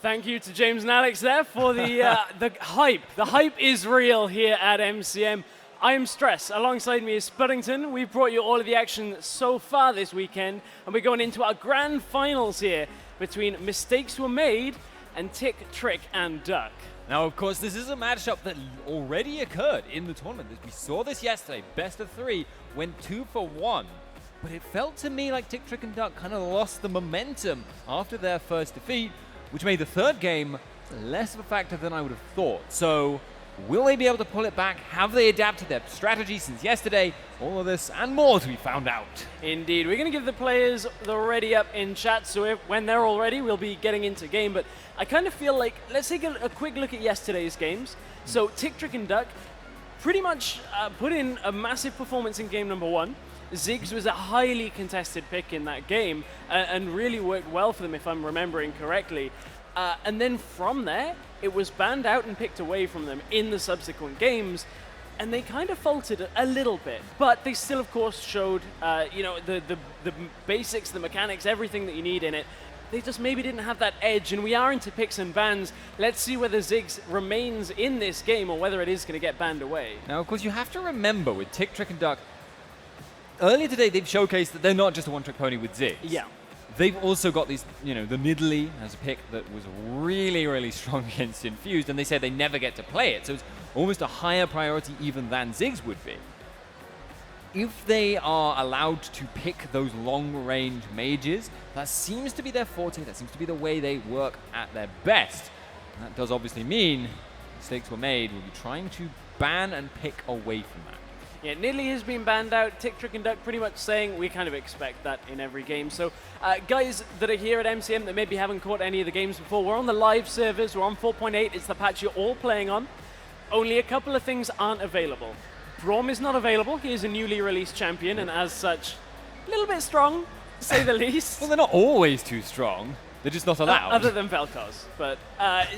Thank you to James and Alex there for the hype. The hype is real here at MCM. I am Stress. Alongside me is Spuddington. We've brought you all of the action so far this weekend, and we're going into our grand finals here between Mistakes Were Made and Tick, Trick, and Duck. Now, of course, this is a matchup that already occurred in the tournament. We saw this yesterday. Best of 3 went 2 for 1. But it felt to me like Tick, Trick, and Duck kind of lost the momentum after their first defeat, which made the third game less of a factor than I would have thought. So, will they be able to pull it back? Have they adapted their strategy since yesterday? All of this and more to be found out. Indeed. We're going to give the players the ready up in chat, so when they're all ready, we'll be getting into game. But I kind of feel like, let's take a quick look at yesterday's games. So, Tick, Trick, and Duck pretty much put in a massive performance in game number 1. Ziggs was a highly contested pick in that game and really worked well for them, if I'm remembering correctly. And then from there, it was banned out and picked away from them in the subsequent games, and they kind of faltered a little bit. But they still, of course, showed the basics, the mechanics, everything that you need in it. They just maybe didn't have that edge, and we are into picks and bans. Let's see whether Ziggs remains in this game or whether it is going to get banned away. Now, of course, you have to remember with Tick, Trick, and Duck, earlier today, they've showcased that they're not just a one-trick pony with Ziggs. Yeah. They've also got these, the Nidalee as a pick that was really, really strong against Infused, and they said they never get to play it, so it's almost a higher priority even than Ziggs would be. If they are allowed to pick those long-range mages, that seems to be their forte, that seems to be the way they work at their best. And that does obviously mean mistakes were made. We'll be trying to ban and pick away from that. Yeah, Nidalee has been banned out. Tick, Trick, and Duck pretty much saying we kind of expect that in every game. So, guys that are here at MCM that maybe haven't caught any of the games before, we're on the live servers. We're on 4.8. It's the patch you're all playing on. Only a couple of things aren't available. Braum is not available. He is a newly released champion, and as such, a little bit strong, to say the least. Well, they're not always too strong. They're just not allowed. Other than Vel'Koz. But,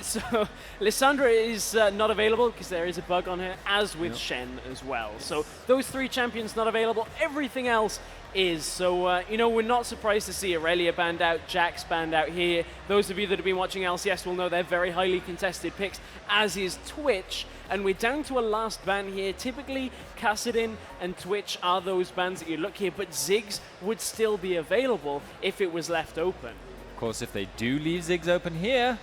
so, Lissandra is not available because there is a bug on her, as with Shen as well. So, those 3 champions not available. Everything else is. So, we're not surprised to see Aurelia banned out, Jax banned out here. Those of you that have been watching LCS will know they're very highly contested picks, as is Twitch. And we're down to a last ban here. Typically, Kassadin and Twitch are those bans that you look here, but Ziggs would still be available if it was left open. Of course, if they do leave Ziggs open here,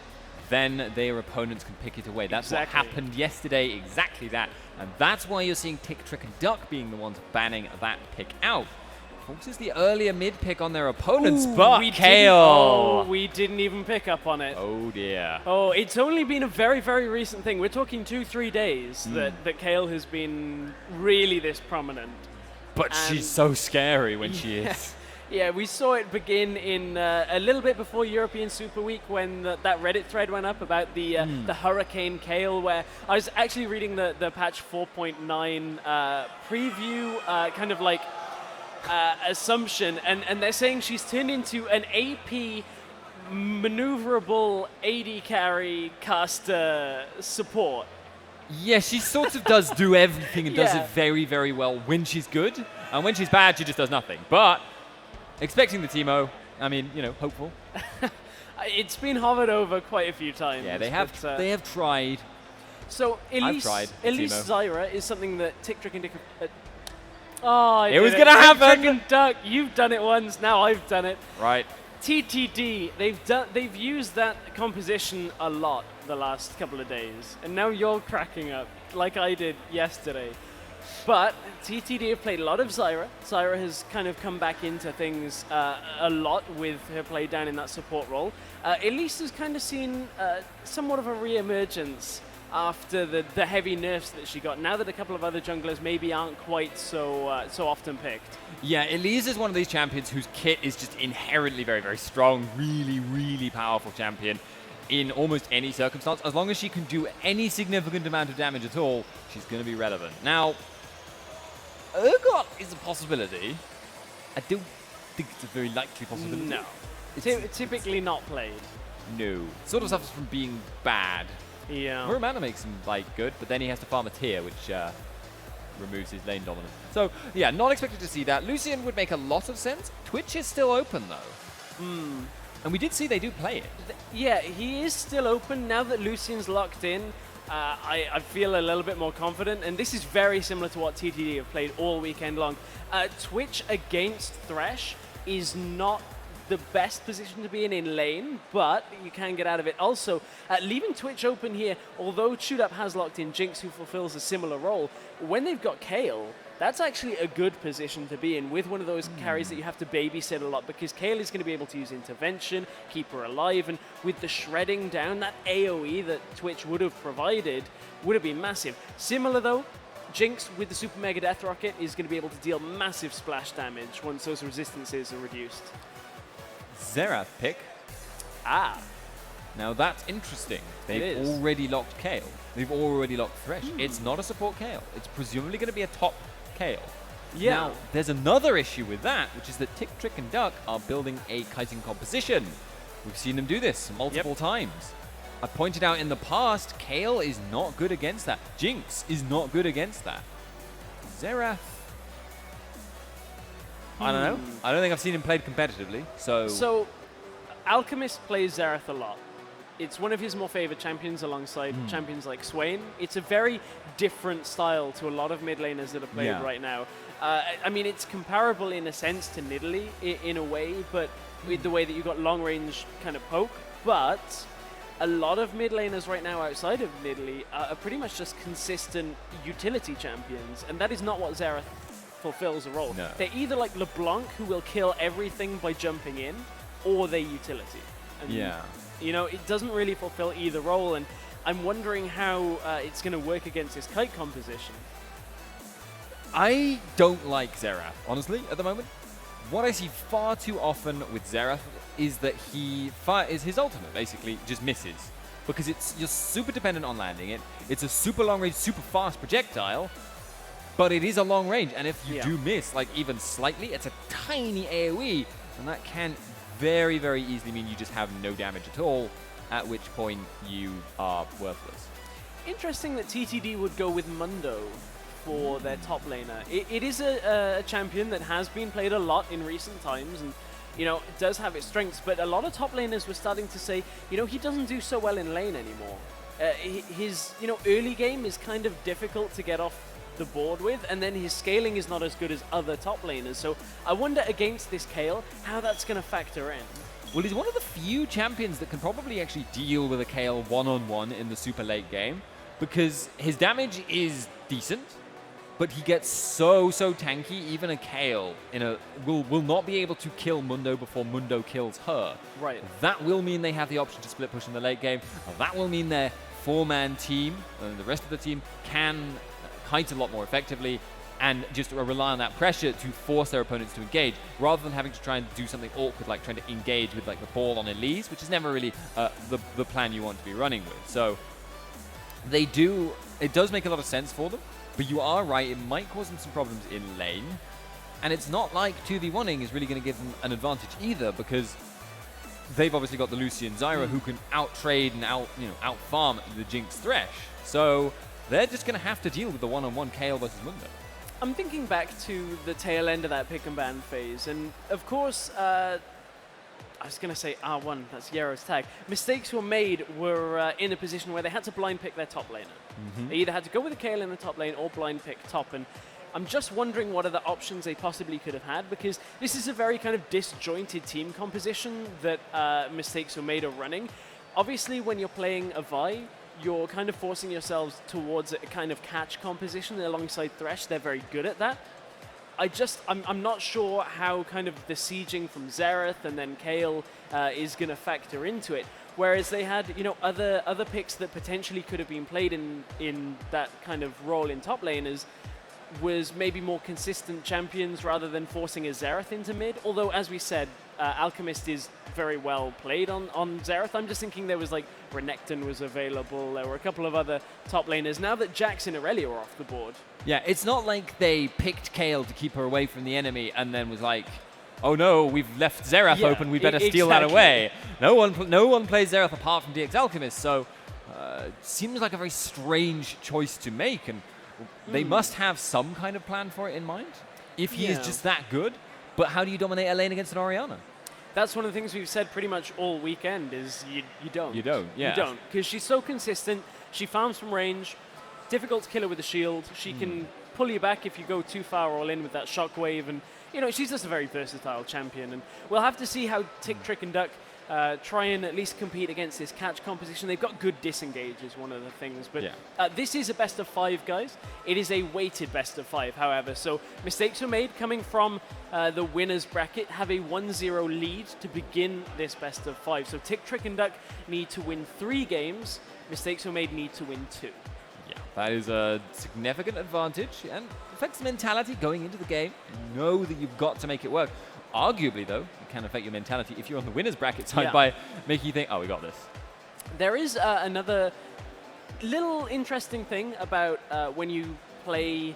then their opponents can pick it away. That's exactly what happened yesterday, exactly that. And that's why you're seeing Tick, Trick, and Duck being the ones banning that pick out. Forces the earlier mid pick on their opponents, but Kale. We didn't even pick up on it. Oh, dear. Oh, it's only been a very, very recent thing. We're talking 2-3 days that Kale has been really this prominent. But she's so scary when she is. Yeah, we saw it begin in a little bit before European Super Week when that Reddit thread went up about the Hurricane Kale, where I was actually reading the patch 4.9 preview, kind of like assumption, and they're saying she's turned into an AP maneuverable AD carry caster support. Yeah, she sort of does do everything and does it very, very well when she's good, and when she's bad, she just does nothing. But expecting the Teemo, I mean, hopeful. It's been hovered over quite a few times. Yeah, they have tried. So Elise Zyra is something that Tick, Trick, and Duck. It was gonna happen. Tick, Trick, and Duck, you've done it once. Now I've done it. Right. TTD. They've used that composition a lot the last couple of days, and now you're cracking up like I did yesterday. But TTD have played a lot of Zyra. Zyra has kind of come back into things a lot with her play down in that support role. Elise has kind of seen somewhat of a re-emergence after the heavy nerfs that she got, now that a couple of other junglers maybe aren't quite so often picked. Yeah, Elise is one of these champions whose kit is just inherently very, very strong, really, really powerful champion in almost any circumstance. As long as she can do any significant amount of damage at all, she's going to be relevant. Now, Urgot is a possibility. I don't think it's a very likely possibility. No. It's typically not played. No. Sort of suffers from being bad. Yeah. Murumana makes him good, but then he has to farm a tier, which removes his lane dominance. So, yeah, not expected to see that. Lucian would make a lot of sense. Twitch is still open, though. And we did see they do play it. Yeah, he is still open. Now that Lucian's locked in, I feel a little bit more confident. And this is very similar to what TTD have played all weekend long. Twitch against Thresh is not the best position to be in lane, but you can get out of it. Also, leaving Twitch open here, although Shoot-Up has locked in Jinx, who fulfills a similar role, when they've got Kayle, that's actually a good position to be in with one of those carries that you have to babysit a lot, because Kayle is going to be able to use intervention, keep her alive, and with the shredding down, that AoE that Twitch would have provided would have been massive. Similar though, Jinx with the Super Mega Death Rocket is going to be able to deal massive splash damage once those resistances are reduced. Xerath pick. Now that's interesting. They've already locked Kayle. They've already locked Thresh. It's not a support Kayle. It's presumably going to be a top Kayle. Yeah. Now, there's another issue with that, which is that Tick, Trick, and Duck are building a kiting composition. We've seen them do this multiple times. I pointed out in the past, Kayle is not good against that. Jinx is not good against that. Xerath, I don't know. I don't think I've seen him played competitively, So, Alchemist plays Xerath a lot. It's one of his more favorite champions alongside champions like Swain. It's a very different style to a lot of mid laners that are played right now. I mean, it's comparable in a sense to Nidalee in a way, but with the way that you got long range kind of poke. But a lot of mid laners right now outside of Nidalee are pretty much just consistent utility champions, and that is not what Xerath fulfills a role. No. They're either like LeBlanc, who will kill everything by jumping in, or they utility. And you know, it doesn't really fulfill either role, and I'm wondering how it's going to work against his kite composition. I don't like Xerath, honestly, at the moment. What I see far too often with Xerath is that his ultimate basically just misses. Because you're super dependent on landing it. It's a super long range, super fast projectile, but it is a long range. And if you do miss, like even slightly, it's a tiny AoE, and that can very, very easily mean you just have no damage at all, at which point you are worthless. Interesting that TTD would go with Mundo for their top laner. It is a champion that has been played a lot in recent times, and you know, it does have its strengths, but a lot of top laners were starting to say, you know, he doesn't do so well in lane anymore. His, you know, early game is kind of difficult to get off the board with, and then his scaling is not as good as other top laners. So I wonder against this Kayle how that's going to factor in. Well, he's one of the few champions that can probably actually deal with a Kayle one-on-one in the super late game, because his damage is decent, but he gets so tanky. Even a Kayle will not be able to kill Mundo before Mundo kills her. Right. That will mean they have the option to split push in the late game. That will mean their four-man team and the rest of the team can kite a lot more effectively and just rely on that pressure to force their opponents to engage, rather than having to try and do something awkward like trying to engage with like the ball on Elise, which is never really the plan you want to be running with. So it does make a lot of sense for them, but you are right, it might cause them some problems in lane, and it's not like 2v1ing is really going to give them an advantage either, because they've obviously got the Lucian Zyra who can out-trade and out-farm the Jinx Thresh. So they're just going to have to deal with the one-on-one Kayle versus Mundo. I'm thinking back to the tail end of that pick and ban phase, and of course, I was going to say R1, that's Yero's tag. Mistakes were made were in a position where they had to blind pick their top laner. They either had to go with a Kayle in the top lane or blind pick top, and I'm just wondering what other options they possibly could have had, because this is a very kind of disjointed team composition that Mistakes were made are running. Obviously, when you're playing a Vi, you're kind of forcing yourselves towards a kind of catch composition alongside Thresh. They're very good at that. I'm not sure how kind of the sieging from Xerath and then Kayle is going to factor into it. Whereas they had, you know, other picks that potentially could have been played in that kind of role in top laners was maybe more consistent champions rather than forcing a Xerath into mid. Although, as we said, Alchemist is very well played on Xerath. I'm just thinking there was like Renekton was available. There were a couple of other top laners. Now that Jax and Irelia are off the board. Yeah, it's not like they picked Kayle to keep her away from the enemy and then was like, oh no, we've left Xerath open, we better steal that away. No one plays Xerath apart from DX Alchemist, so seems like a very strange choice to make, and they must have some kind of plan for it in mind, if he is just that good. But how do you dominate a lane against an Orianna? That's one of the things we've said pretty much all weekend is you don't. You don't, yeah. You don't, because she's so consistent. She farms from range. Difficult to kill her with a shield. She can pull you back if you go too far all in with that shockwave. And, you know, she's just a very versatile champion. And we'll have to see how Tick, Trick, and Duck try and at least compete against this catch composition. They've got good disengage is one of the things. But this is a best of 5, guys. It is a weighted best of 5, however. So mistakes were made coming from the winner's bracket, have a 1-0 lead to begin this best of 5. So Tick, Trick, and Duck need to win 3 games. Mistakes were made need to win 2. Yeah, that is a significant advantage and affects mentality going into the game. You know that you've got to make it work. Arguably, though, it can affect your mentality if you're on the winner's bracket side by making you think, oh, we got this. There is another little interesting thing about when you play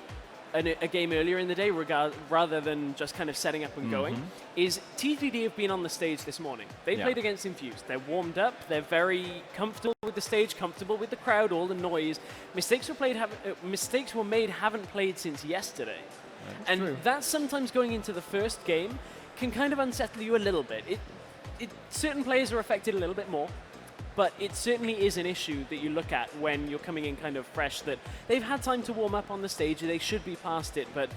a game earlier in the day rather than just kind of setting up and going, is TTD have been on the stage this morning. They played against Infused. They're warmed up. They're very comfortable with the stage, comfortable with the crowd, all the noise. Mistakes were made, haven't played since yesterday. That's true. That's sometimes going into the first game can kind of unsettle you a little bit. Certain players are affected a little bit more, but it certainly is an issue that you look at when you're coming in kind of fresh, that they've had time to warm up on the stage, they should be past it, but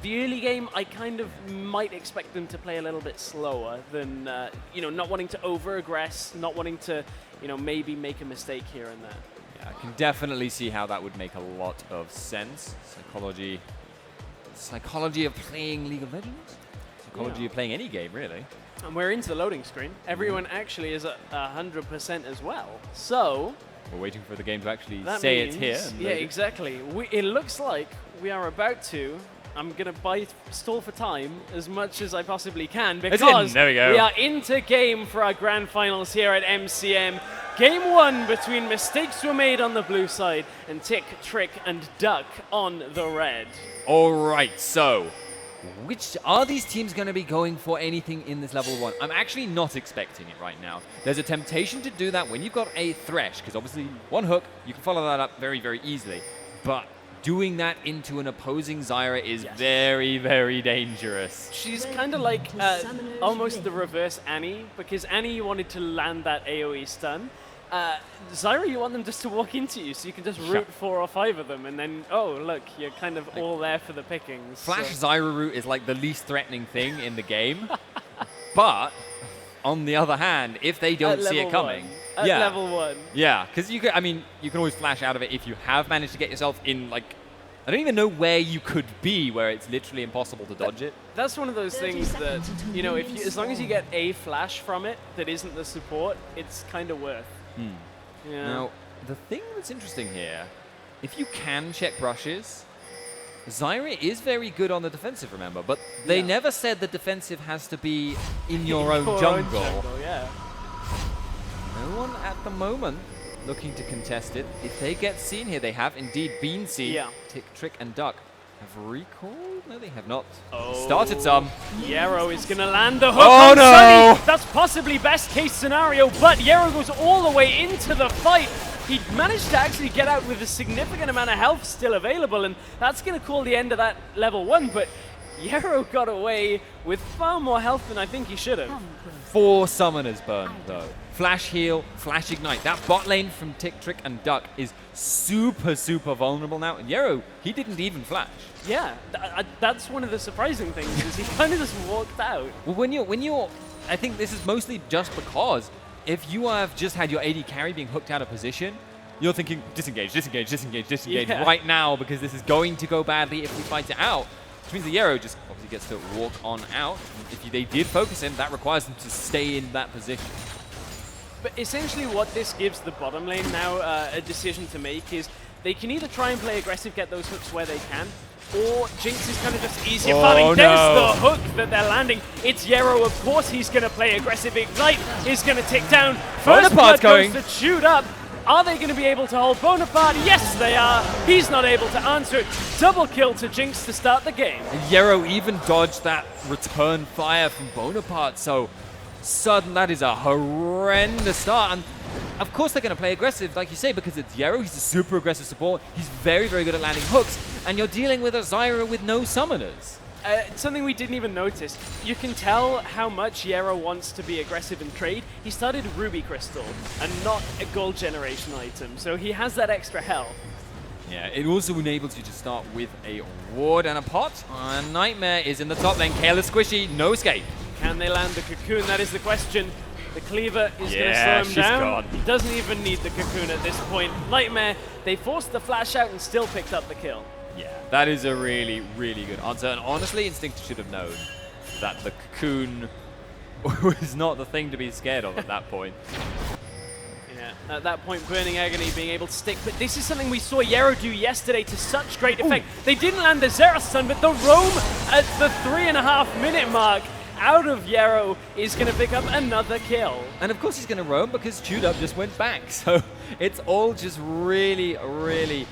the early game, I kind of might expect them to play a little bit slower than, not wanting to over-aggress, not wanting to, maybe make a mistake here and there. Yeah, I can definitely see how that would make a lot of sense. Psychology of playing League of Legends? Psychology of playing any game, really. And we're into the loading screen. Everyone actually is at 100% as well. So we're waiting for the game to actually say it's here. Yeah, exactly. It looks like we are about to. I'm going to stall for time as much as I possibly can because there we go. We are into game for our grand finals here at MCM. Game 1 between Mistakes Were Made on the blue side and Tick, Trick, and Duck on the red. All right, so which are these teams going to be going for anything in this level 1? I'm actually not expecting it right now. There's a temptation to do that when you've got a Thresh, because obviously one hook, you can follow that up very, very easily. But doing that into an opposing Zyra is very, very dangerous. She's kind of like almost the reverse Annie, because Annie wanted to land that AoE stun. Zyra, you want them just to walk into you, so you can just root 4 or 5 of them, and then, oh, look, you're kind of all there for the pickings. Flash Zyra root is like the least threatening thing in the game, but on the other hand, if they don't see it coming, at level 1, because you can always flash out of it if you have managed to get yourself in like. I don't even know where you could be where it's literally impossible to dodge it. That's one of those things that, as long as you get a flash from it that isn't the support, it's kind of worth. Yeah. Now, the thing that's interesting here, if you can check brushes, Zyra is very good on the defensive, remember, but they never said the defensive has to be in your own jungle. No one at the moment looking to contest it. If they get seen here, they have indeed been seen. Tick, Trick, and Duck have recalled? No, they have not. Started some. Yarrow is going to land the hook on Sunny. That's possibly best case scenario, but Yarrow goes all the way into the fight. He managed to actually get out with a significant amount of health still available, and that's going to call the end of that level 1, but Yarrow got away with far more health than I think he should have. 4 summoners burned, though. Flash heal, flash ignite. That bot lane from Tick, Trick, and Duck is super, super vulnerable now. And Yarrow, he didn't even flash. Yeah, that's one of the surprising things, is he kind of just walked out. Well, when you're, I think this is mostly just because if you have just had your AD carry being hooked out of position, you're thinking disengage, disengage, disengage, disengage right now because this is going to go badly if we fight it out. Which means the Yarrow just obviously gets to walk on out. If they did focus him, that requires them to stay in that position. But essentially what this gives the bottom lane now a decision to make is they can either try and play aggressive, get those hooks where they can, or Jinx is kind of just easier farming. There's the hook that they're landing. It's Yarrow, of course he's going to play aggressive. Ignite is going to tick down. First blood goes to shoot up. Are they going to be able to hold Bonaparte? Yes, they are. He's not able to answer it. Double kill to Jinx to start the game. And Yarrow even dodged that return fire from Bonaparte, so sudden, that is a horrendous start. And of course they're going to play aggressive, like you say, because it's Yarrow. He's a super aggressive support. He's very, very good at landing hooks. And you're dealing with a Zyra with no summoners. something we didn't even notice. You can tell how much Yero wants to be aggressive in trade. He started Ruby Crystal and not a gold generation item, so he has that extra health. Yeah, it also enables you to start with a ward and a pot. And Nightmare is in the top lane. Kale is squishy, no escape. Can they land the cocoon? That is the question. The cleaver is going to Yeah, slow him she's down. gone. He doesn't even need the cocoon at this point. Nightmare, they forced the flash out and still picked up the kill. Yeah, that is a really, really good answer. And honestly, Instinct should have known that the cocoon was not the thing to be scared of at that point. Yeah, at that point, Burning Agony being able to stick. But this is something we saw Yero do yesterday to such great effect. They didn't land the Xerath stun, but the roam at the 3.5-minute mark out of Yero is going to pick up another kill. And of course he's going to roam because Chewed Up just went back. So it's all just really, really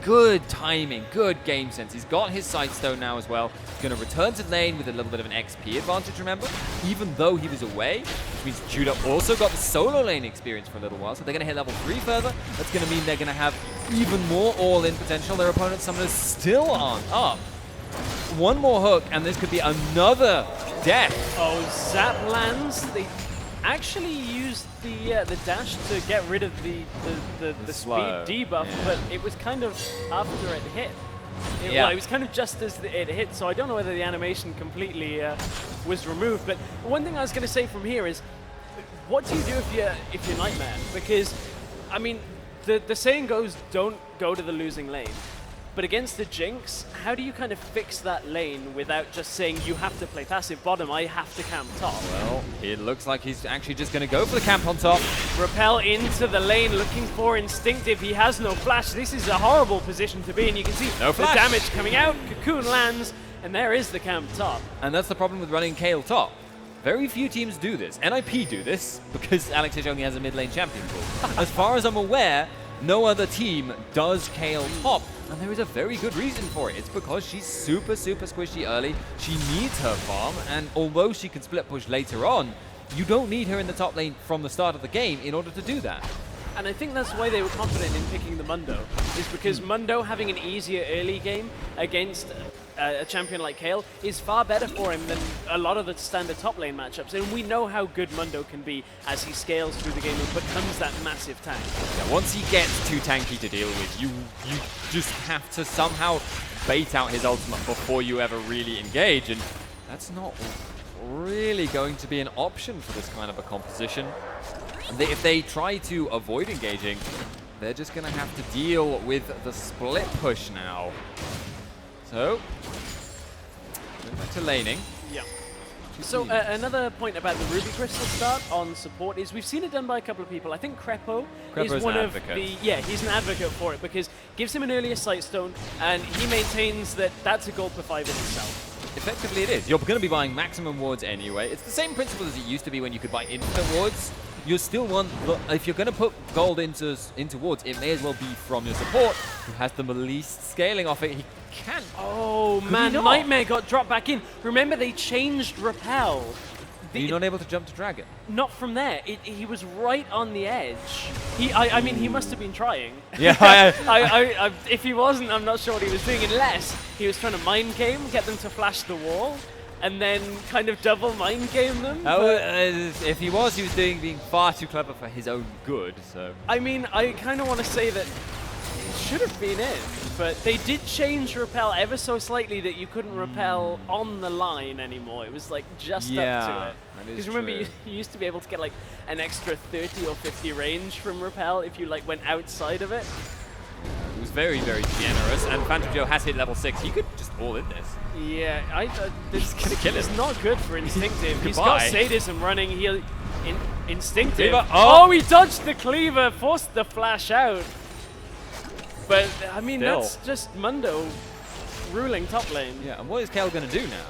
good timing, good game sense. He's got his Sightstone now as well. He's going to return to lane with a little bit of an XP advantage, remember? Even though he was away, which means Chewed Up also got the solo lane experience for a little while. So they're going to hit level 3 further. That's going to mean they're going to have even more all-in potential. Their opponent's summoners still aren't up. One more hook, and this could be another death. Oh, Zap lands. They actually used the dash to get rid of the slow. speed debuff, Yeah. but it was kind of after it hit. Yeah. Well, it was kind of just as it hit, so I don't know whether the animation completely was removed. But one thing I was going to say from here is, what do you do if you're Nightmare? Because, I mean, the saying goes, don't go to the losing lane. But against the Jinx, how do you kind of fix that lane without just saying you have to play passive bottom, I have to camp top? Well, it looks like he's actually just going to go for the camp on top. Repel into the lane, looking for Instinctive. He has no flash. This is a horrible position to be in. You can see No the flash. damage coming out. Cocoon lands, and there is the camp top. And that's the problem with running Kale top. Very few teams do this. NIP do this because Alex H only has a mid lane champion pool. As far as I'm aware, no other team does Kale top. And there is a very good reason for it. It's because she's super, super squishy early. She needs her farm, and although she can split push later on, you don't need her in the top lane from the start of the game in order to do that. And I think that's why they were confident in picking the Mundo, is because Mundo having an easier early game against a champion like Kale is far better for him than a lot of the standard top lane matchups. And we know how good Mundo can be as he scales through the game and becomes that massive tank. Yeah, once he gets too tanky to deal with, you just have to somehow bait out his ultimate before you ever really engage, and that's not really going to be an option for this kind of a composition. And if they try to avoid engaging, they're just going to have to deal with the split push now. So, going back to laning. Yeah. So another point about the Ruby Crystal start on support is we've seen it done by a couple of people. I think Crepo is one of the... Yeah, he's an advocate for it because it gives him an earlier Sightstone, and he maintains that that's a gold per 5 in itself. Effectively it is. You're going to be buying maximum wards anyway. It's the same principle as it used to be when you could buy infinite wards. You still want, if you're going to put gold into wards, it may as well be from your support, who has the least scaling off it. He can't. Oh man, Nightmare got dropped back in. Remember, they changed Repel. Are you not able to jump to Dragon? Not from there. He was right on the edge. I mean, he must have been trying. Yeah. If he wasn't, I'm not sure what he was doing, unless he was trying to mind game, get them to flash the wall, and then kind of double mind game them. If he was being far too clever for his own good. So I mean, I kind of want to say that it should have been in, but they did change Repel ever so slightly that you couldn't repel on the line anymore. It was like just up to it. Because remember, you used to be able to get like an extra 30 or 50 range from Repel if you like went outside of it. It was very, very generous, and Phantom Joe has hit level 6. He could just all in this. Yeah, this gonna kill is him. not good for Instinctive. He's Goodbye. got Sadism running. Instinctive. Cleaver. Oh, he dodged the cleaver, forced the flash out. But, I mean, that's just Mundo ruling top lane. Yeah, and what is Kale going to do now?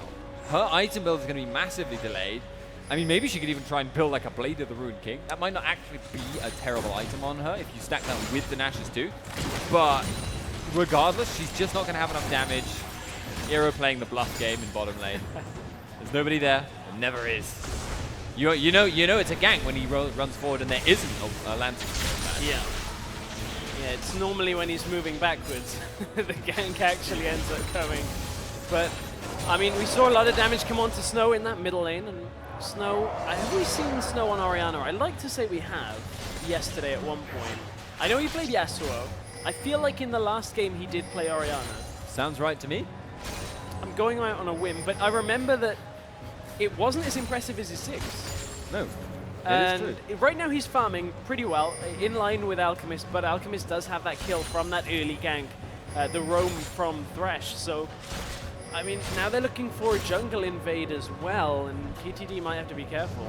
Her item build is going to be massively delayed. I mean, maybe she could even try and build like a Blade of the Ruined King. That might not actually be a terrible item on her if you stack that with the Nash's too. But regardless, she's just not going to have enough damage. Hero playing the bluff game in bottom lane. There's nobody there. There never is. You know it's a gank when he runs forward and there isn't a lantern. Yeah. Yeah, it's normally when he's moving backwards the gank actually ends up coming. But I mean, we saw a lot of damage come onto Snow in that middle lane, and Snow, have we seen Snow on Orianna? I'd like to say we have yesterday at one point. I know he played Yasuo. I feel like in the last game he did play Orianna. Sounds right to me. I'm going out on a whim, but I remember that it wasn't as impressive as his 6. No, And it is true. right now he's farming pretty well, in line with Alchemist, but Alchemist does have that kill from that early gank, the roam from Thresh. So, I mean, now they're looking for a jungle invade as well, and TTD might have to be careful.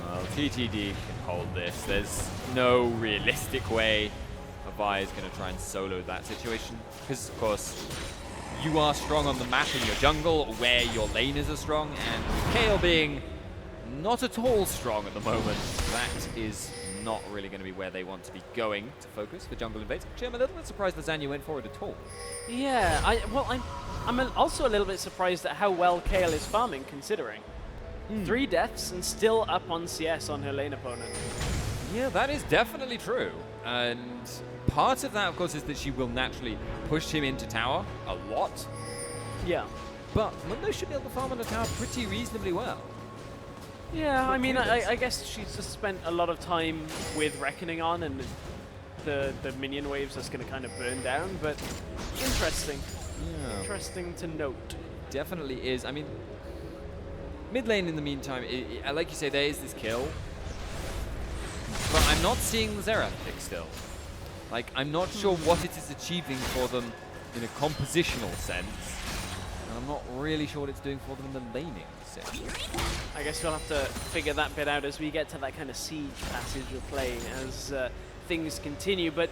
Well, TTD can hold this. There's no realistic way Vi is going to try and solo that situation. Because, of course, you are strong on the map in your jungle, where your laners are strong, and with Kayle being not at all strong at the moment, that is not really going to be where they want to be going to focus for jungle invades. Actually, I'm a little bit surprised that Zanya went for it at all. Yeah, I'm also a little bit surprised at how well Kayle is farming, considering. 3 deaths and still up on CS on her lane opponent. Yeah, that is definitely true. And part of that, of course, is that she will naturally push him into tower a lot. Yeah. But Mundo should be able to farm on the tower pretty reasonably well. Yeah, I mean, I guess she's just spent a lot of time with Reckoning on, and the minion waves that's going to kind of burn down, but interesting. Yeah. Interesting to note. Definitely is. I mean, mid lane in the meantime, like you say, there is this kill. But I'm not seeing the Xerath pick still. Like, I'm not sure what it is achieving for them in a compositional sense. And I'm not really sure what it's doing for them in the laning sense. I guess we'll have to figure that bit out as we get to that kind of siege passage of play as things continue. But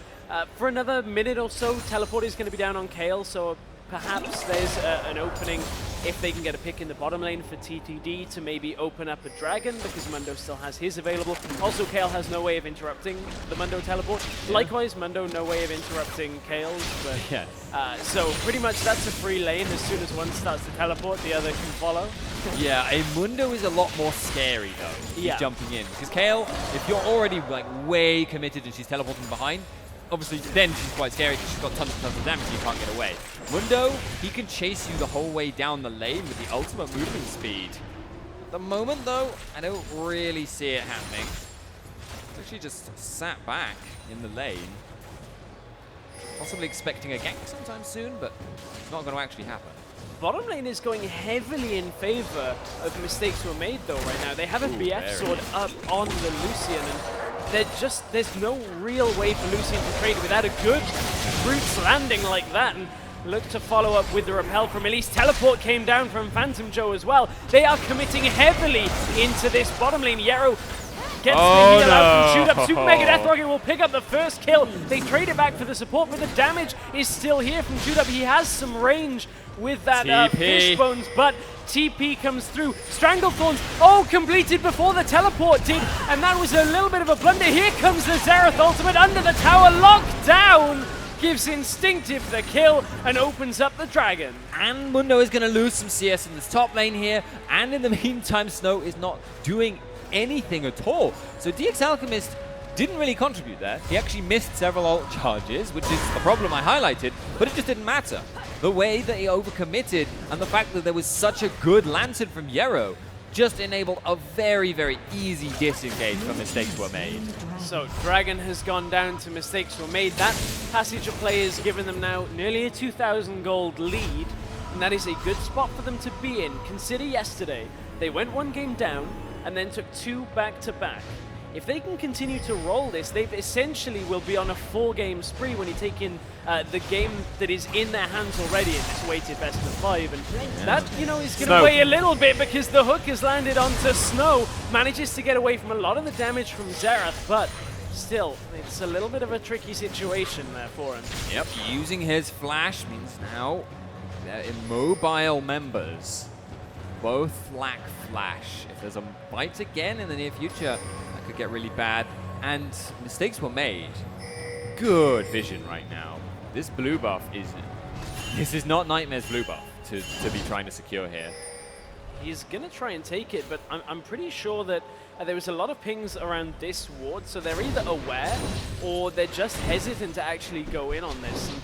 for another minute or so, Teleport is going to be down on Kayle, so perhaps there's an opening if they can get a pick in the bottom lane for TTD to maybe open up a dragon, because Mundo still has his available. Also, Kayle has no way of interrupting the Mundo teleport. Yeah. Likewise, Mundo no way of interrupting Kayle's. But yes. So pretty much that's a free lane. As soon as one starts to teleport, the other can follow. Yeah, a Mundo is a lot more scary though. He's jumping in, because Kayle, if you're already like way committed and she's teleporting behind, obviously then she's quite scary because she's got tons of damage and you can't get away. Mundo, he can chase you the whole way down the lane with the ultimate movement speed. At the moment though, I don't really see it happening. He's actually just sat back in the lane. Possibly expecting a gank sometime soon, but it's not going to actually happen. Bottom lane is going heavily in favor of mistakes were made though right now. They have a BF sword up on the Lucian, and there's no real way for Lucian to trade without a good Roots landing like that, and look to follow up with the repel from Elise. Teleport came down from Phantom Joe as well. They are committing heavily into this bottom lane. Yarrow gets the heal out from Shoot Up. Super Mega Death Rocket will pick up the first kill. They trade it back for the support, but the damage is still here from Shoot Up. He has some range with that fish bones, but TP comes through. Stranglethorns, completed before the teleport did, and that was a little bit of a blunder. Here comes the Xerath ultimate under the tower, locked down, gives Instinctive the kill, and opens up the dragon. And Mundo is going to lose some CS in this top lane here, and in the meantime, Snow is not doing anything at all. So DX Alchemist didn't really contribute there. He actually missed several ult charges, which is a problem I highlighted, but it just didn't matter. The way that he overcommitted and the fact that there was such a good Lantern from Yarrow just enabled a very, very easy disengage when mistakes were made. So Dragon has gone down to mistakes were made. That passage of play has given them now nearly a 2,000 gold lead, and that is a good spot for them to be in. Consider yesterday, they went 1 game down and then took 2 back-to-back. If they can continue to roll this, they essentially will be on a 4-game spree when you take in the game that is in their hands already in this weighted best of 5. And that, is going to weigh a little bit because the hook has landed onto Snow, manages to get away from a lot of the damage from Xerath, but still, it's a little bit of a tricky situation there for him. Yep, using his flash means now they're immobile members. Both lack flash. If there's a bite again in the near future, that could get really bad. And mistakes were made. Good vision right now. This blue buff this is not Nightmare's blue buff to be trying to secure here. He's going to try and take it, but I'm pretty sure that there was a lot of pings around this ward, so they're either aware or they're just hesitant to actually go in on this. And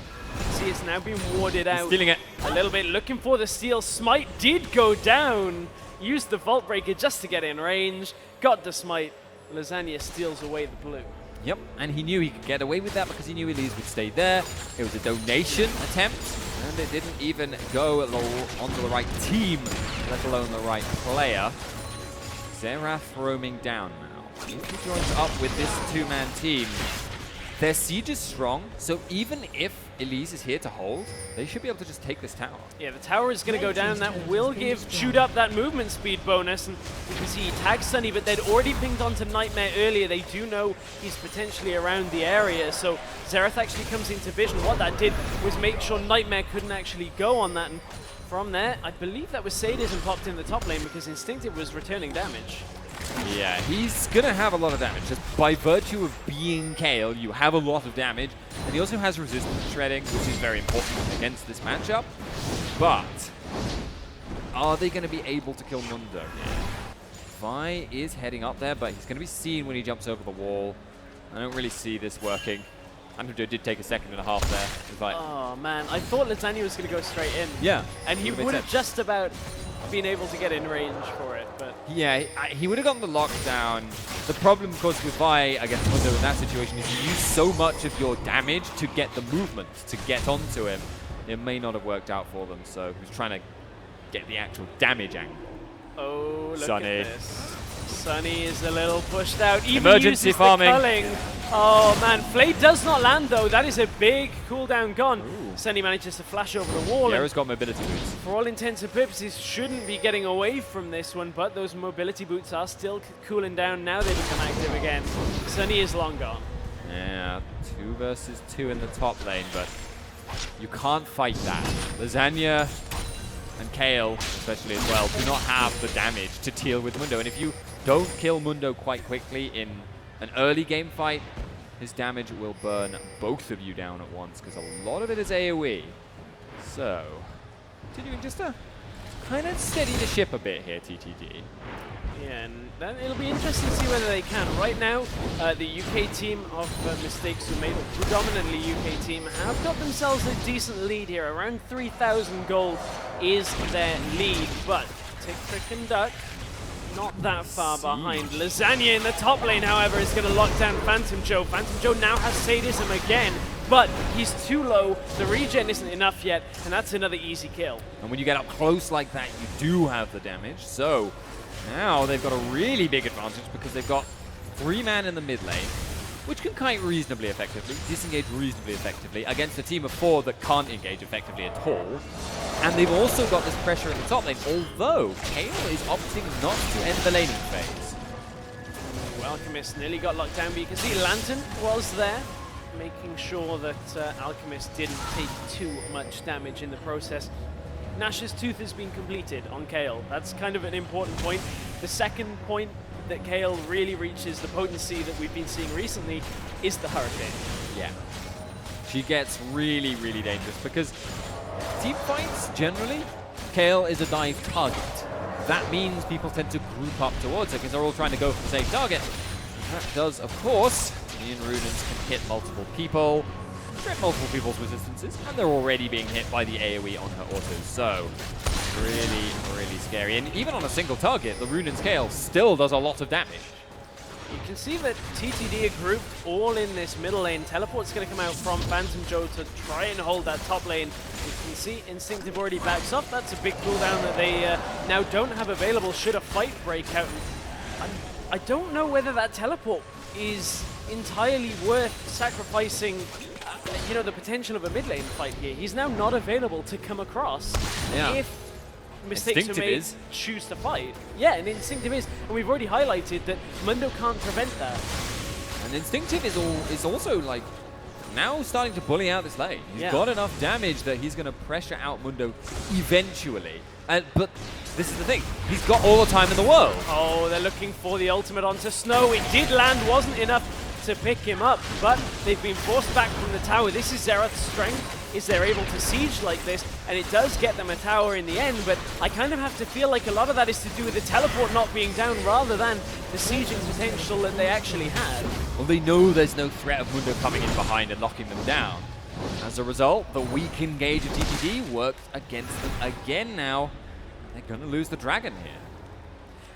see it's now been warded out. Stealing it. A little bit, looking for the steal. Smite did go down. Used the Vault Breaker just to get in range. Got the Smite. Lasagna steals away the blue. Yep, and he knew he could get away with that because he knew Elise would stay there. It was a donation attempt, and it didn't even go onto the right team, let alone the right player. Xerath roaming down now. If he joins up with this two-man team, their siege is strong, so even if Elise is here to hold, they should be able to just take this tower. Yeah, the tower is going to go down. That will give Chewed Up that movement speed bonus. And you can see he tags Sunny, but they'd already pinged onto Nightmare earlier. They do know he's potentially around the area. So Xerath actually comes into vision. What that did was make sure Nightmare couldn't actually go on that. And from there, I believe that was Sadism popped in the top lane because Instinctive was returning damage. Yeah, he's going to have a lot of damage. Just by virtue of being Kayle, you have a lot of damage. And he also has resistance shredding, which is very important against this matchup. But are they going to be able to kill Mundo? Vi is heading up there, but he's going to be seen when he jumps over the wall. I don't really see this working. Mundo did take a second and a half there. It was like, oh, man. I thought Lasagna was going to go straight in. Yeah. And he would have just about been able to get in range for it, but yeah, he would have gotten the lockdown. The problem, of course, with Vi against Mundo in that situation is you use so much of your damage to get the movement, to get onto him. It may not have worked out for them, so he was trying to get the actual damage angle. Oh, look Sunny. at this. Sunny is a little pushed out. Even Emergency uses farming. The culling. Oh, man. Flay does not land, though. That is a big cooldown gone. Ooh. Sunny manages to flash over the wall. Yara's got mobility boots. For all intents and purposes, shouldn't be getting away from this one, but those mobility boots are still cooling down. Now they become active again. Sunny is long gone. Yeah, 2 versus 2 in the top lane, but you can't fight that. Lasagna and Kayle, especially as well, do not have the damage to deal with Mundo. And if you don't kill Mundo quite quickly in an early game fight, his damage will burn both of you down at once, because a lot of it is AoE. So, continuing just to kind of steady the ship a bit here, TTD. Yeah, and then it'll be interesting to see whether they can. Right now, the UK team of Mistakes Were Made, or predominantly UK team, have got themselves a decent lead here. Around 3,000 gold is their lead, but Tick, Trick, and Duck not that far behind. Lasagna in the top lane, however, is going to lock down Phantom Joe. Phantom Joe now has Sadism again, but he's too low. The regen isn't enough yet, and that's another easy kill. And when you get up close like that, you do have the damage. So now they've got a really big advantage because they've got 3-man in the mid lane, which can kite reasonably effectively, disengage reasonably effectively against a team of 4 that can't engage effectively at all. And they've also got this pressure in the top lane, although Kayle is opting not to end the laning phase. Alchemist nearly got locked down, but you can see Lantern was there, making sure that Alchemist didn't take too much damage in the process. Nash's Tooth has been completed on Kayle. That's kind of an important point. The second point that Kayle really reaches the potency that we've been seeing recently is the Hurricane. Yeah. She gets really, really dangerous because team fights, generally, Kayle is a dive target. That means people tend to group up towards her because they're all trying to go for the same target. That does, of course, mean Runins can hit multiple people, strip multiple people's resistances, and they're already being hit by the AoE on her autos. So, really, really scary. And even on a single target, the Runins Kayle still does a lot of damage. You can see that TTD are grouped all in this middle lane. Teleport's going to come out from Phantom Joe to try and hold that top lane. You can see Instinctive already backs up. That's a big cooldown that they now don't have available should a fight break out. I don't know whether that teleport is entirely worth sacrificing you know, the potential of a mid lane fight here. He's now not available to come across if Mistakes Are Made choose to fight. Yeah, and Instinctive is, and we've already highlighted that Mundo can't prevent that. And Instinctive is also like now starting to bully out this lane. He's got enough damage that he's going to pressure out Mundo eventually. But this is the thing, he's got all the time in the world. Oh, they're looking for the ultimate onto Snow. It did land, wasn't enough to pick him up, but they've been forced back from the tower. This is Xerath's strength, is they're able to siege like this, and it does get them a tower in the end, but I kind of have to feel like a lot of that is to do with the teleport not being down rather than the sieging potential that they actually had. Well, they know there's no threat of Mundo coming in behind and locking them down. As a result, the weak engage of TTD worked against them again now. They're going to lose the dragon here.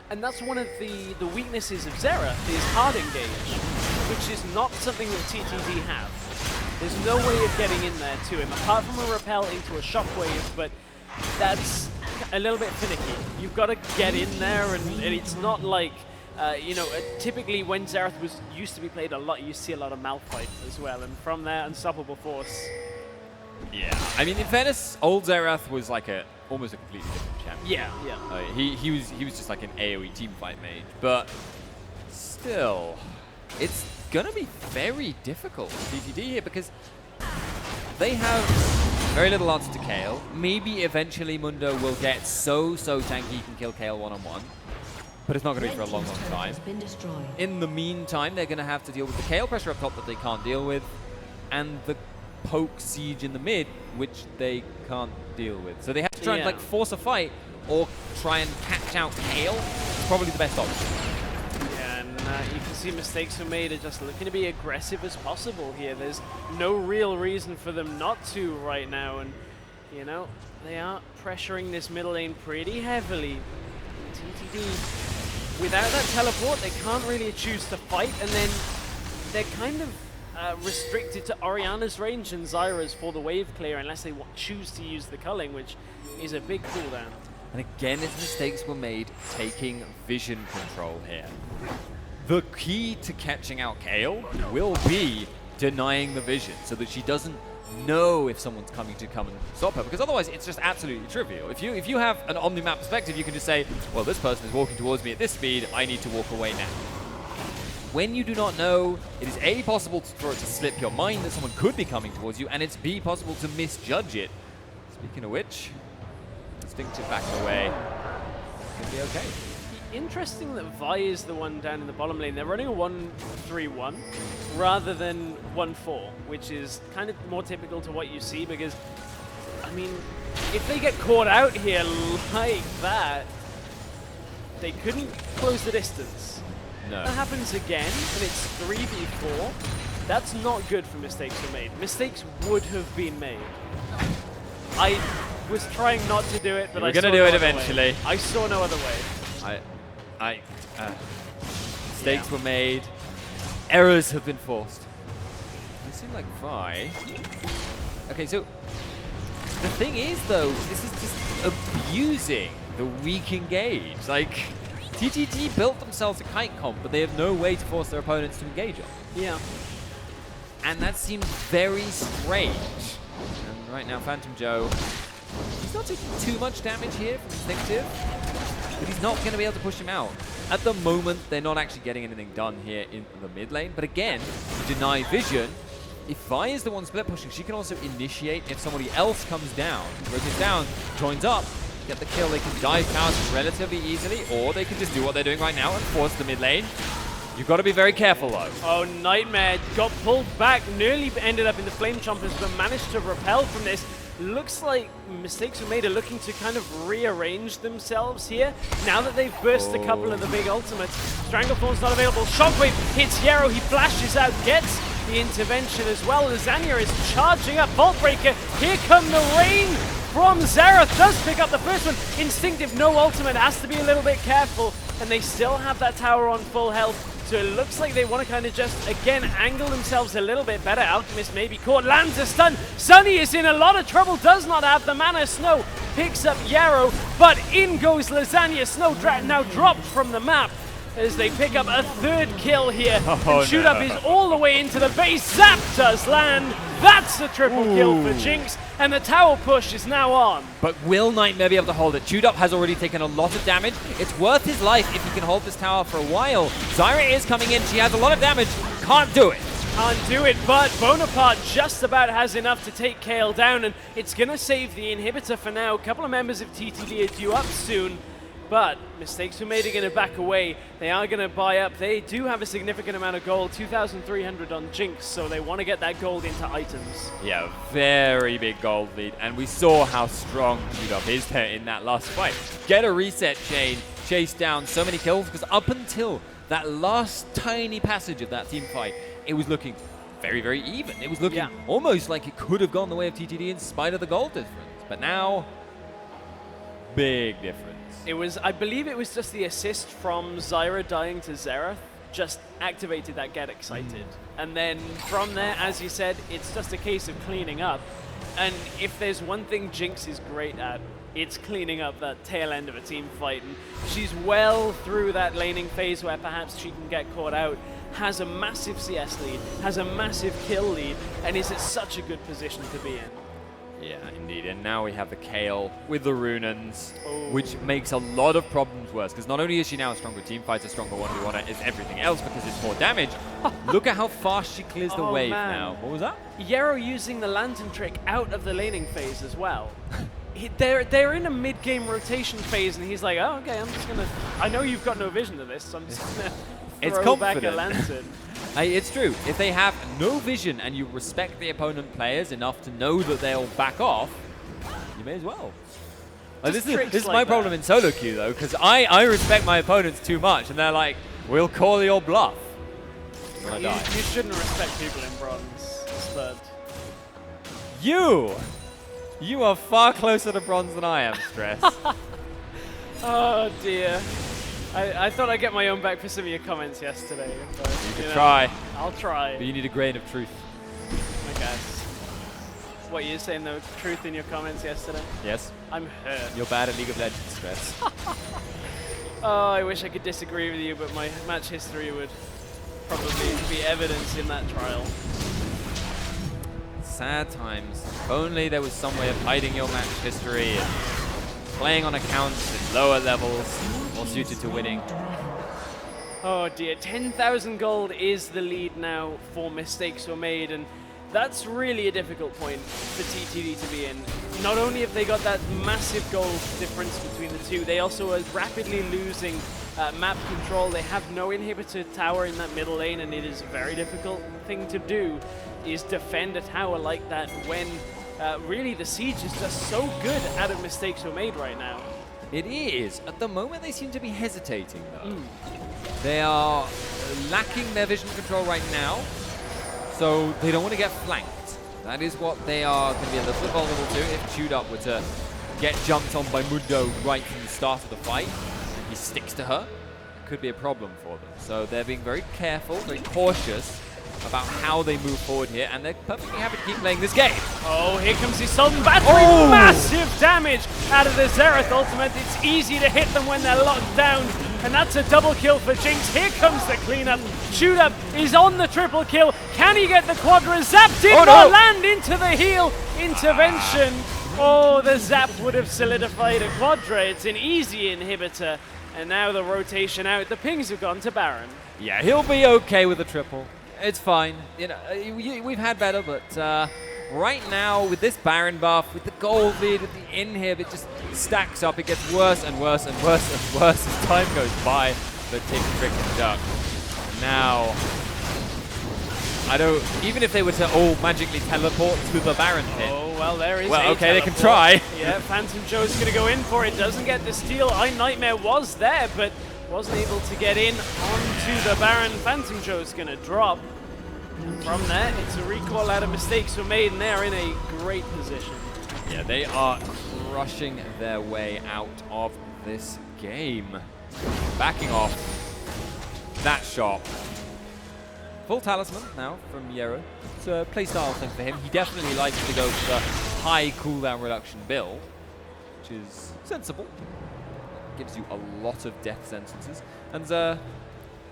And that's one of the weaknesses of Xerath, is hard engage, which is not something that TTD have. There's no way of getting in there to him, apart from a repel into a shockwave, but that's a little bit finicky. You've got to get in there, and it's not like, you know, typically when Xerath used to be played a lot, you see a lot of Malphite as well, and from there, Unstoppable Force. Yeah. I mean, in fairness, old Xerath was like almost a completely different champion. Yeah. He was just like an AoE teamfight mage, but still, it's gonna be very difficult for TTD here because they have very little odds to Kayle. Maybe eventually Mundo will get so tanky he can kill Kayle one-on-one, but it's not gonna be for a long time. In the meantime, they're gonna have to deal with the Kayle pressure up top that they can't deal with, and the poke siege in the mid, which they can't deal with. So they have to try and like force a fight or try and catch out Kayle. It's probably the best option. Yeah, and you can see mistakes were made are just looking to be aggressive as possible here. There's no real reason for them not to right now, and you know, they are pressuring this middle lane pretty heavily. TTD, without that teleport, they can't really choose to fight, and then they're kind of restricted to Orianna's range and Zyra's for the wave clear unless they choose to use the culling, which is a big cooldown. And again, his mistakes were made taking vision control here. The key to catching out Kayle will be denying the vision so that she doesn't know if someone's coming to come and stop her, because otherwise it's just absolutely trivial. If you have an omni-map perspective, you can just say, well, this person is walking towards me at this speed, I need to walk away now. When you do not know, it is A, possible for it to slip your mind that someone could be coming towards you, and it's B, possible to misjudge it. Speaking of which, instinctive back away. Could be okay. Interesting that Vi is the one down in the bottom lane. They're running a 1-3-1 rather than 1-4, which is kind of more typical to what you see because, I mean, if they get caught out here like that, they couldn't close the distance. No. That happens again, and it's 3v4. That's not good for mistakes were made. Mistakes would have been made. I was trying not to do it, but I saw no other way. We're gonna do it eventually. I saw no other way. Mistakes were made. Errors have been forced. It seemed like Vi. Okay, so the thing is, though, this is just abusing the weak engage. Like, TTD built themselves a kite comp, but they have no way to force their opponents to engage on. Yeah. And that seems very strange. And right now, Phantom Joe, he's not taking too much damage here from Instinctive, but he's not going to be able to push him out. At the moment, they're not actually getting anything done here in the mid lane, but again, deny vision. If Vi is the one split pushing, she can also initiate if somebody else comes down. Rotates down, joins up, get the kill. They can dive towers relatively easily, or they can just do what they're doing right now and force the mid lane. You've got to be very careful, though. Oh, Nightmare got pulled back, nearly ended up in the Flame Chompers, but managed to repel from this. Looks like mistakes were made are looking to kind of rearrange themselves here. Now that they've burst a couple of the big ultimates, Stranglethorn's not available. Shockwave hits Yarrow, he flashes out, gets the intervention as well. Lasagna is charging up. Vault Breaker, here come the rain from Xerath, does pick up the first one. Instinctive, no ultimate, has to be a little bit careful, and they still have that tower on full health. So it looks like they want to kind of just, again, angle themselves a little bit better. Alchemist may be caught, lands a stun. Sunny is in a lot of trouble, does not have the mana. Snow picks up Yarrow, but in goes Lasagna. Snow now dropped from the map as they pick up a third kill here. And Shoot Up is all the way into the base. Zap does land. That's a triple kill for Jinx, and the tower push is now on. But will Nightmare be able to hold it? Shoot Up has already taken a lot of damage. It's worth his life if he can hold this tower for a while. Zyra is coming in. She has a lot of damage. Can't do it. Can't do it, but Bonaparte just about has enough to take Kayle down, and it's going to save the inhibitor for now. A couple of members of TTD are due up soon. But mistakes were made are going to back away. They are going to buy up. They do have a significant amount of gold, 2,300 on Jinx, so they want to get that gold into items. Yeah, very big gold lead. And we saw how strong Shoot Up is there in that last fight. Get a reset chain, chase down so many kills, because up until that last tiny passage of that team fight, it was looking very, very even. It was looking almost like it could have gone the way of TTD in spite of the gold difference. But now, big difference. It was, I believe it was just the assist from Zyra dying to Xerath just activated that get excited. And then from there, as you said, it's just a case of cleaning up. And if there's one thing Jinx is great at, it's cleaning up that tail end of a team fight. And she's well through that laning phase where perhaps she can get caught out, has a massive CS lead, has a massive kill lead, and is at such a good position to be in. Yeah, indeed. And now we have the Kayle with the Runans, which makes a lot of problems worse. Because not only is she now a stronger team fighter, stronger 1v1, it's everything else because it's more damage. Look at how fast she clears the wave now. What was that? Yarrow using the lantern trick out of the laning phase as well. They're in a mid-game rotation phase, and he's like, oh, okay, I'm just going to... I know you've got no vision of this, so I'm just going to throw back a lantern. It's true. If they have no vision and you respect the opponent players enough to know that they'll back off, you may as well. This is my problem in solo queue, though, because I respect my opponents too much, and they're like, we'll call your bluff. You shouldn't respect people in bronze, Spud. You are far closer to bronze than I am, Stress. Oh, dear. I thought I'd get my own back for some of your comments yesterday. But, you could try. I'll try. But you need a grain of truth. I guess. What, you're saying the truth in your comments yesterday? Yes. I'm hurt. You're bad at League of Legends, Stress. Oh, I wish I could disagree with you, but my match history would probably be evidence in that trial. Sad times. If only there was some way of hiding your match history and playing on accounts at lower levels, more suited to winning. Oh dear, 10,000 gold is the lead now for Mistakes Were Made, and that's really a difficult point for TTD to be in. Not only have they got that massive gold difference between the two, they also are rapidly losing map control. They have no inhibitor tower in that middle lane, and it is a very difficult thing to do, is defend a tower like that when really the siege is just so good out of Mistakes Were Made right now. It is. At the moment, they seem to be hesitating, though. They are lacking their vision control right now, so they don't want to get flanked. That is what they are going to be a little bit vulnerable to. If Chewed Up were to get jumped on by Mundo right from the start of the fight, and he sticks to her, it could be a problem for them. So they're being very careful, very cautious about how they move forward here, and they're perfectly happy to keep playing this game. Oh, here comes the Sultan Battery. Massive damage out of the Xerath ultimate. It's easy to hit them when they're locked down, and that's a double kill for Jinx. Here comes the cleanup. Chewed Up is on the triple kill. Can he get the quadra? Zap did not land into the heal. Intervention. Oh, the Zap would have solidified a quadra. It's an easy inhibitor, and now the rotation out. The pings have gone to Baron. Yeah, he'll be okay with the triple. It's fine. You know, we've had better, but right now with this Baron buff, with the gold lead, with the inhib, it just stacks up. It gets worse and worse and worse and worse as time goes by for Tick, Trick, and Duck. Now, I don't. Even if they were to all magically teleport to the Baron pit. Oh well, there is. Well, okay, they can try. Yeah, Phantom Joe's gonna go in for it. Doesn't get the steal. Nightmare was there, but wasn't able to get in onto the Baron. Phantom Joe's going to drop. And from there, it's a recall out of Mistakes Were Made, and they're in a great position. Yeah, they are rushing their way out of this game. Backing off that shot. Full Talisman now from Yarrow. It's a playstyle thing for him. He definitely likes to go for the high cooldown reduction build, which is sensible. Gives you a lot of death sentences, and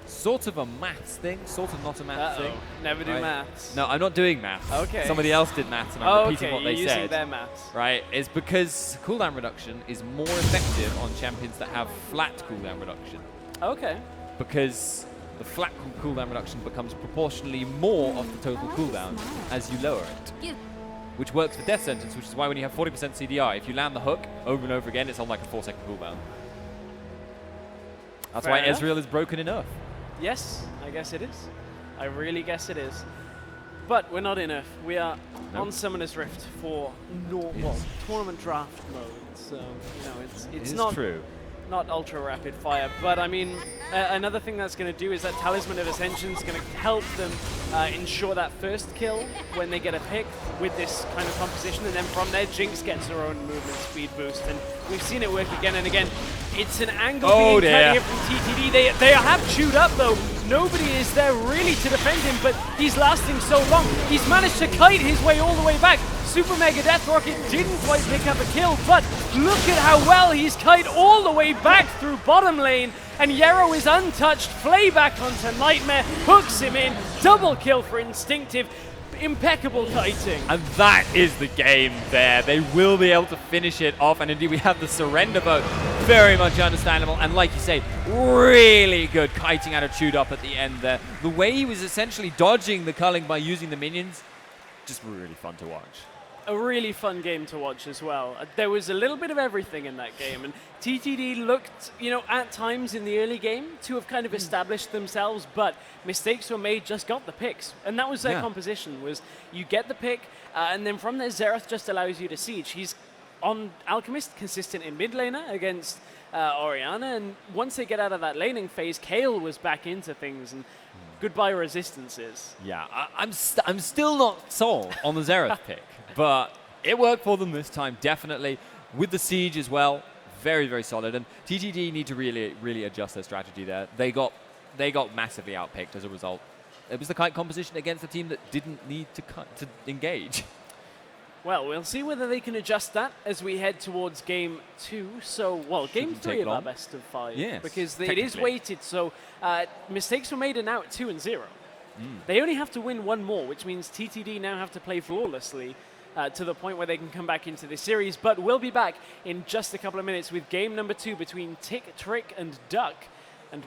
sort of a maths thing, sort of not a maths thing. Never do maths. No, I'm not doing maths. Okay. Somebody else did maths, and I'm repeating what they you're said. using their maths. Right, is because cooldown reduction is more effective on champions that have flat cooldown reduction. Okay. Because the flat cooldown reduction becomes proportionally more of the total cooldown as you lower it. Which works for death sentence, which is why when you have 40% CDI, if you land the hook over and over again, it's on like a 4-second cooldown. That's why Ezreal is broken enough. Yes, I guess it is. I really guess it is. But we're not enough. We are on Summoner's Rift for tournament draft mode. So, you know, it's not true. not ultra rapid fire, but I mean, another thing that's going to do is that Talisman of Ascension is going to help them ensure that first kill when they get a pick with this kind of composition, and then from there, Jinx gets her own movement speed boost, and we've seen it work again and again. It's an angle being cut here from TTD. They have chewed up though. Nobody is there really to defend him, but he's lasting so long. He's managed to kite his way all the way back. Super Mega Death Rocket didn't quite pick up a kill, but look at how well he's kite all the way back through bottom lane, and Yarrow is untouched. Flayback onto Nightmare, hooks him in, double kill for Instinctive. Impeccable kiting. And that is the game there. They will be able to finish it off, and indeed we have the surrender vote. Very much understandable, and like you say, really good kiting out of Chewed Up at the end there. The way he was essentially dodging the culling by using the minions, just really fun to watch. A really fun game to watch as well. There was a little bit of everything in that game, and TTD looked, at times in the early game to have kind of established themselves, but mistakes were made, just got the picks. And that was their composition, was you get the pick, and then from there, Xerath just allows you to siege. He's on Alchemist, consistent in mid laner against Orianna, and once they get out of that laning phase, Kayle was back into things, and goodbye resistances. Yeah, I'm still not sold on the Xerath pick. But it worked for them this time, definitely. With the siege as well, very, very solid. And TTD need to really, really adjust their strategy there. They got massively outpicked as a result. It was the kite composition against a team that didn't need to engage. Well, we'll see whether they can adjust that as we head towards game 2. So, well, game 3 of our best of 5. Yes, because it is weighted, so mistakes were made and now at 2-0. They only have to win one more, which means TTD now have to play flawlessly to the point where they can come back into this series. But we'll be back in just a couple of minutes with game number 2 between Tick, Trick, and Duck. And